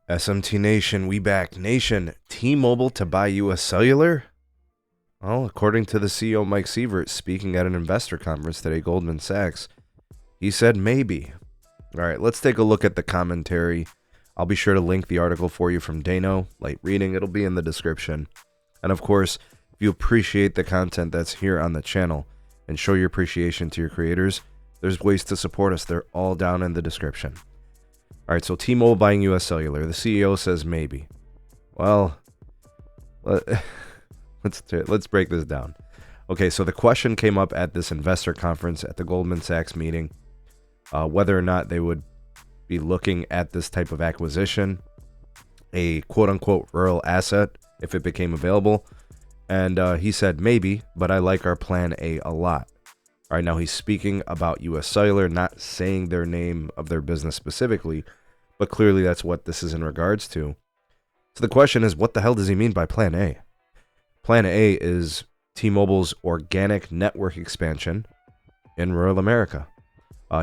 SMT Nation, we back. Nation, T-Mobile to buy U.S. Cellular? Well, according to the CEO Mike Sievert speaking at an investor conference today, Goldman Sachs, he said maybe. All right, let's take a look at the commentary. I'll be sure to link the article for you from Dano. Light reading, it'll be in the description. And of course, if you appreciate the content that's here on the channel and show your appreciation to your creators, there's ways to support us. They're all down in the description. All right, so T-Mobile buying U.S. Cellular. The CEO says maybe. Well, let's break this down. Okay, so the question came up at this investor conference at the Goldman Sachs meeting, whether or not they would be looking at this type of acquisition, a quote-unquote rural asset, if it became available. And he said maybe, but I like our plan A lot. All right, now he's speaking about U.S. Cellular, not saying their name of their business specifically, but clearly that's what this is in regards to. So the question is, what the hell does he mean by Plan A? Plan A is T-Mobile's organic network expansion in rural America.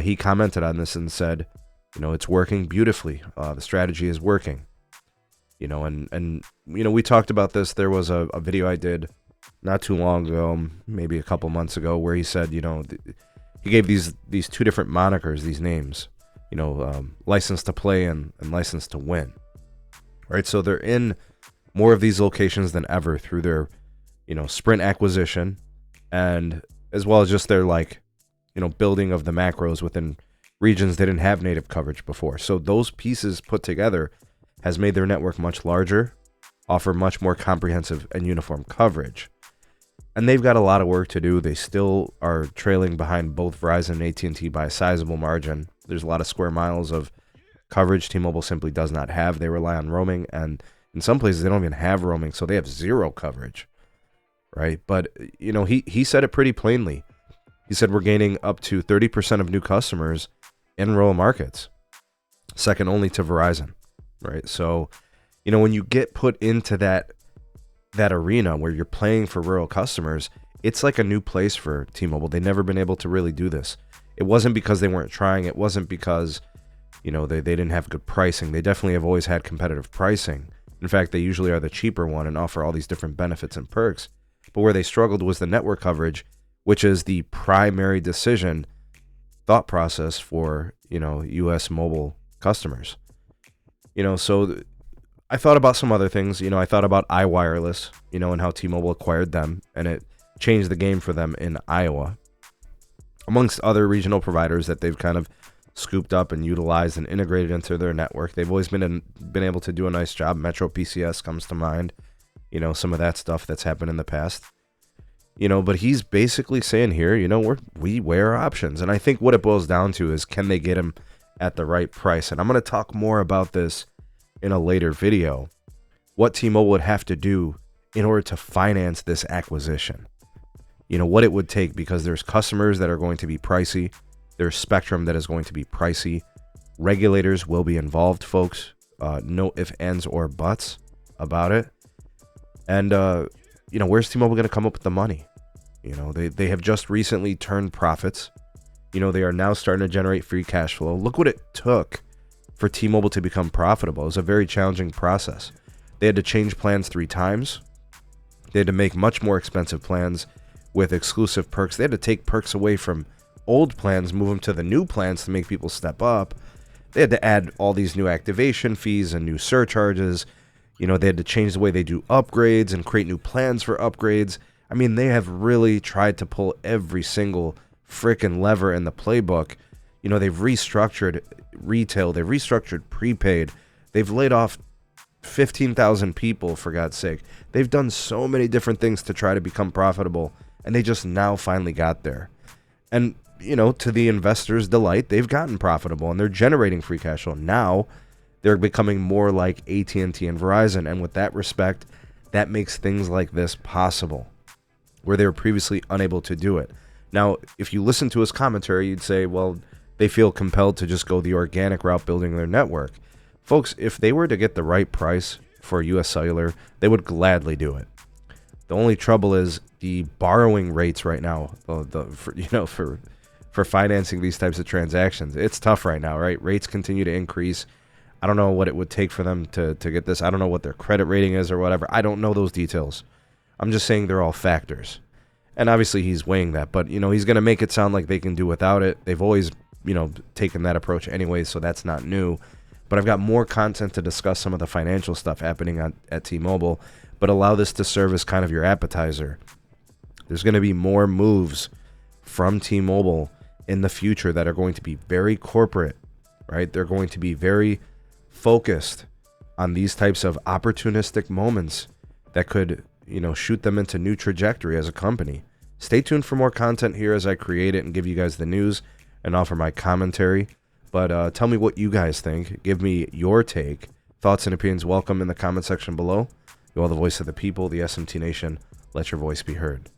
He commented on this and said, it's working beautifully. The strategy is working. And we talked about this. There was a video I did not too long ago, maybe a couple months ago, where he said, he gave these two different monikers, these names, license to play and license to win. Right, so they're in more of these locations than ever through their, Sprint acquisition, and as well as just their building of the macros within regions they didn't have native coverage before. So those pieces put together has made their network much larger, offer much more comprehensive and uniform coverage. And they've got a lot of work to do. They still are trailing behind both Verizon and AT&T by a sizable margin. There's a lot of square miles of coverage T-Mobile simply does not have. They rely on roaming, and in some places they don't even have roaming, so they have zero coverage, right? But, he said it pretty plainly. He said we're gaining up to 30% of new customers in rural markets, second only to Verizon, right? So, when you get put into that arena where you're playing for rural customers, it's like a new place for T-Mobile. They've never been able to really do this. It wasn't because they weren't trying. It wasn't because, they didn't have good pricing. They definitely have always had competitive pricing. In fact, they usually are the cheaper one and offer all these different benefits and perks. But where they struggled was the network coverage, which is the primary decision thought process for, U.S. mobile customers. So I thought about some other things. I thought about iWireless, and how T-Mobile acquired them, and it changed the game for them in Iowa, amongst other regional providers that they've kind of scooped up and utilized and integrated into their network. They've always been able to do a nice job. Metro PCS comes to mind, some of that stuff that's happened in the past. But he's basically saying here, we weigh our options. And I think what it boils down to is, can they get him at the right price? And I'm going to talk more about this in a later video, what T-Mobile would have to do in order to finance this acquisition. What it would take, because there's customers that are going to be pricey. There's spectrum that is going to be pricey. Regulators will be involved, folks. No ifs, ands, or buts about it. And, where's T-Mobile going to come up with the money? They have just recently turned profits. They are now starting to generate free cash flow. Look what it took for T-Mobile to become profitable. It was a very challenging process. They had to change plans 3 times. They had to make much more expensive plans with exclusive perks. They had to take perks away from old plans, move them to the new plans to make people step up. They had to add all these new activation fees and new surcharges. They had to change the way they do upgrades and create new plans for upgrades. I mean, they have really tried to pull every single frickin' lever in the playbook. They've restructured retail. They've restructured prepaid. They've laid off 15,000 people, for God's sake. They've done so many different things to try to become profitable, and they just now finally got there. And, to the investors' delight, they've gotten profitable, and they're generating free cash flow. Now, they're becoming more like AT&T and Verizon, and with that respect, that makes things like this possible, where they were previously unable to do it. Now, if you listen to his commentary, you'd say, well, they feel compelled to just go the organic route building their network. Folks, if they were to get the right price for U.S. Cellular, they would gladly do it. The only trouble is the borrowing rates right now, for financing these types of transactions. It's tough right now, right? Rates continue to increase. I don't know what it would take for them to get this. I don't know what their credit rating is or whatever. I don't know those details. I'm just saying they're all factors. And obviously he's weighing that, but he's going to make it sound like they can do without it. They've always, taken that approach anyway, so that's not new. But I've got more content to discuss some of the financial stuff happening at T-Mobile, but allow this to serve as kind of your appetizer. There's going to be more moves from T-Mobile in the future that are going to be very corporate, right? They're going to be very focused on these types of opportunistic moments that could, shoot them into new trajectory as a company. Stay tuned for more content here as I create it and give you guys the news and offer my commentary. But tell me what you guys think. Give me your take. Thoughts and opinions welcome in the comment section below. You are the voice of the people, the SMT Nation. Let your voice be heard.